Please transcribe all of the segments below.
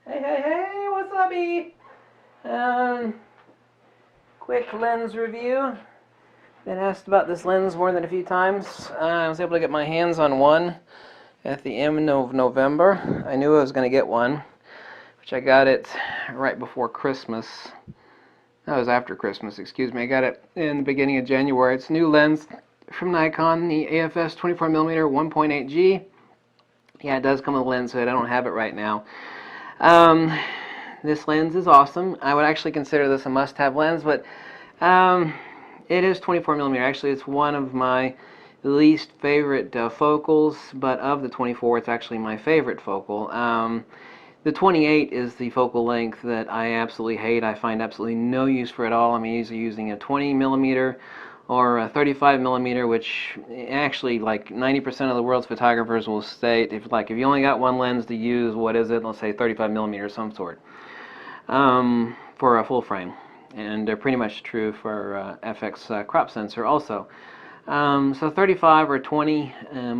Hey, what's up, E? Quick lens review. Been asked about this lens more than a few times. I was able to get my hands on one at the end of November. I knew I was going to get one, which I got it right before Christmas. That was after Christmas, excuse me. I got it in the beginning of January. It's a new lens from Nikon, the AFS 24mm 1.8G. Yeah, it does come with a lens hood. I don't have it right now. This lens is awesome. I would actually consider this a must-have lens, but it is 24mm. Actually, it's one of my least favorite focals, but of the 24, it's actually my favorite focal. The 28 is the focal length that I absolutely hate. I find absolutely no use for it at all. I'm either using a 20mm or a 35mm, which actually like 90% of the world's photographers will state if you only got one lens to use, what is it? Let's say 35mm of some sort for a full frame, and they're pretty much true for FX crop sensor also. So 35 or 20,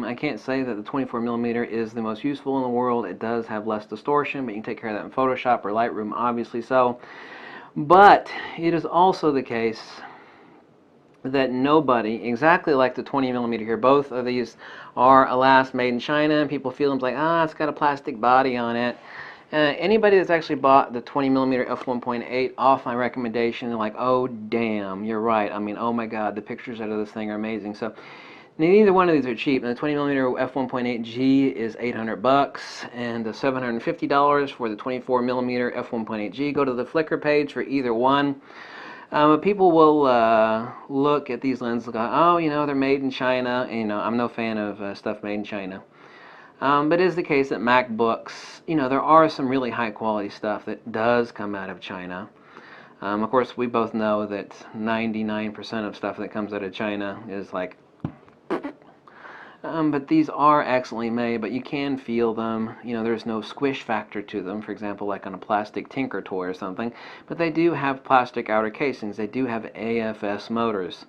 I can't say that the 24mm is the most useful in the world. It does have less distortion, but you can take care of that in Photoshop or Lightroom, obviously so. But it is also the case that nobody, exactly like the 20mm here, both of these are, alas, made in China. People feel them like, it's got a plastic body on it. Anybody that's actually bought the 20mm f1.8 off my recommendation, they're like, oh damn, you're right. I mean, oh my god, the pictures out of this thing are amazing. So neither one of these are cheap. And the 20mm f1.8G is $800, and the $750 for the 24mm f1.8G. Go to the Flickr page for either one. People will look at these lenses and go, oh, they're made in China. And, I'm no fan of stuff made in China. But it is the case that MacBooks, there are some really high quality stuff that does come out of China. Of course, we both know that 99% of stuff that comes out of China is like, but these are excellently made, but you can feel them. There's no squish factor to them, for example, like on a plastic Tinker toy or something. But they do have plastic outer casings. They do have AFS motors.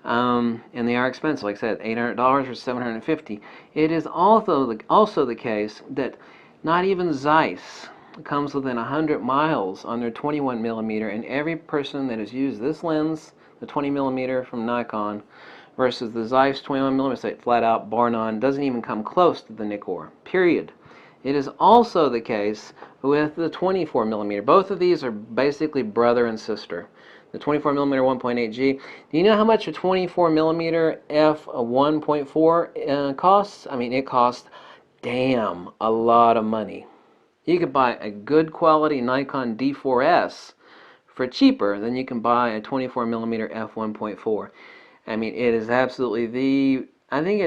And they are expensive. Like I said, $800 or $750. It is also the case that not even Zeiss comes within 100 miles on their 21mm, and every person that has used this lens, the 20mm from Nikon, versus the Zeiss 21mm, say flat out, bar none, doesn't even come close to the NIKKOR, period. It is also the case with the 24mm. Both of these are basically brother and sister. The 24mm 1.8G. Do you know how much a 24mm f1.4 costs? I mean, it costs damn a lot of money. You could buy a good quality Nikon D4S for cheaper than you can buy a 24mm f1.4. I mean, it is absolutely I think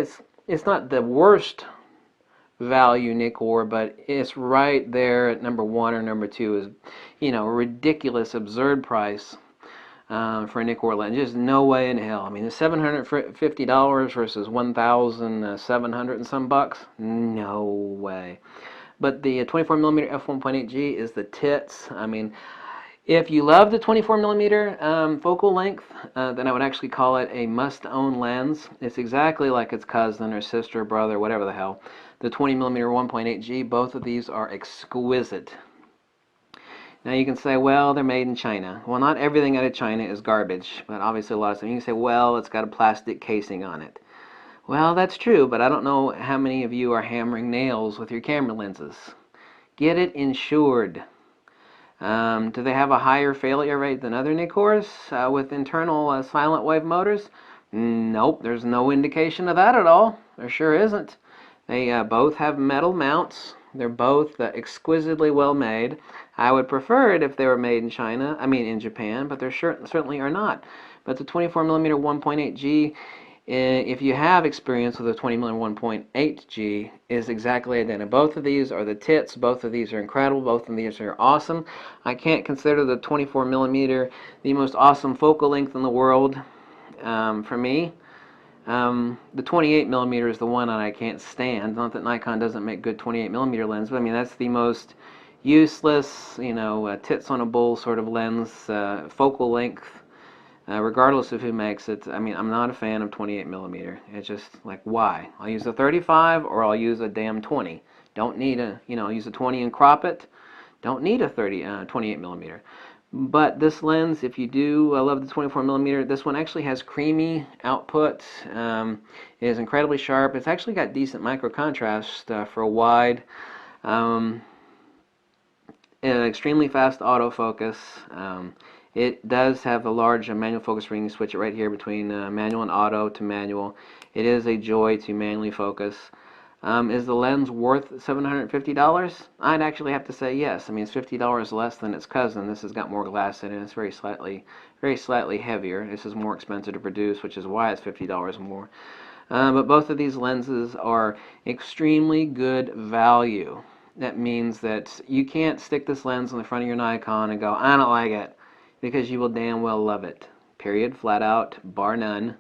it's not the worst value NIKKOR, but it's right there at number one or number two is, a ridiculous, absurd price for a NIKKOR lens. Just no way in hell. I mean, the $750 versus $1,700 and some bucks. No way. But the 24mm f1.8G is the tits. I mean, if you love the 24mm focal length, then I would actually call it a must-own lens. It's exactly like its cousin or sister, brother, whatever the hell. The 20mm 1.8G, both of these are exquisite. Now you can say, well, they're made in China. Well, not everything out of China is garbage, but obviously a lot of stuff. You can say, well, it's got a plastic casing on it. Well, that's true, but I don't know how many of you are hammering nails with your camera lenses. Get it insured. Do they have a higher failure rate than other NIKKORs with internal silent wave motors? Nope, there's no indication of that at all. There sure isn't. They both have metal mounts. They're both exquisitely well made. I would prefer it if they were made in China, in Japan, but they certainly are not. But the 24mm 1.8G, if you have experience with a 20mm 1.8G, is exactly identical. Both of these are the tits. Both of these are incredible. Both of these are awesome. I can't consider the 24mm the most awesome focal length in the world for me. The 28mm is the one that I can't stand. Not that Nikon doesn't make good 28mm lenses, but that's the most useless, tits on a bull sort of lens, focal length. Regardless of who makes it, I'm not a fan of 28mm. It's just like, why? I'll use a 35 or I'll use a damn 20. Don't need use a 20 and crop it. Don't need a 28 millimeter. But this lens, if you do love the 24 millimeter, this one actually has creamy output. It is incredibly sharp. It's actually got decent micro contrast for a wide. An extremely fast autofocus. It does have a large manual focus ring. You switch it right here between manual and auto to manual. It is a joy to manually focus. Is the lens worth $750? I'd actually have to say yes. I mean, it's $50 less than its cousin. This has got more glass in it. It's very slightly heavier. This is more expensive to produce, which is why it's $50 more. But both of these lenses are extremely good value. That means that you can't stick this lens on the front of your Nikon and go, I don't like it, because you will damn well love it. Period, flat out, bar none.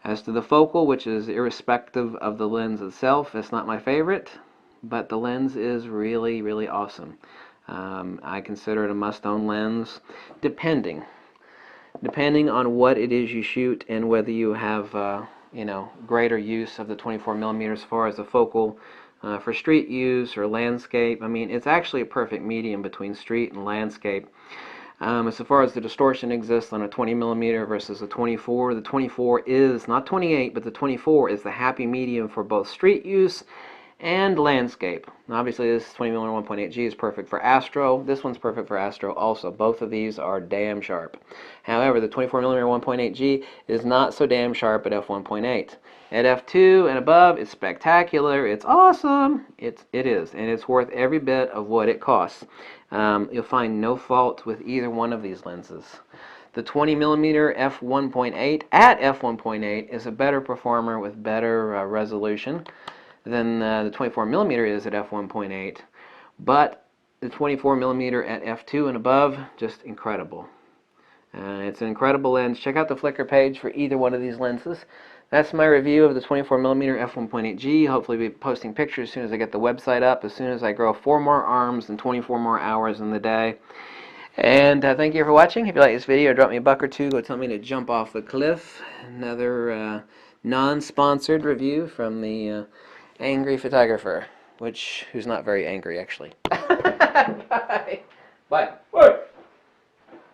As to the focal, which is irrespective of the lens itself, it's not my favorite, but the lens is really, really awesome. I consider it a must-own lens, depending on what it is you shoot and whether you have greater use of the 24 millimeters as far as the focal for street use or landscape. I mean, it's actually a perfect medium between street and landscape. As far as the distortion exists on a 20 millimeter versus a 24, the 24 is not 28, but the 24 is the happy medium for both street use and landscape. Obviously, this 20mm 1.8G is perfect for astro. This one's perfect for astro also. Both of these are damn sharp. However, the 24mm 1.8G is not so damn sharp at f1.8. At f2 and above, it's spectacular. It's awesome. It is, and it's worth every bit of what it costs. You'll find no fault with either one of these lenses. The 20mm f1.8 at f1.8 is a better performer with better resolution than the 24mm is at f1.8, but the 24mm at f2 and above, just incredible. It's an incredible lens. Check out the Flickr page for either one of these lenses. That's my review of the 24mm f1.8G. Hopefully I'll be posting pictures as soon as I get the website up, as soon as I grow 4 more arms and 24 more hours in the day. And thank you for watching. If you like this video, drop me a buck or two. Go tell me to jump off the cliff. Another non-sponsored review from the angry photographer, who's not very angry actually. Bye. Bye.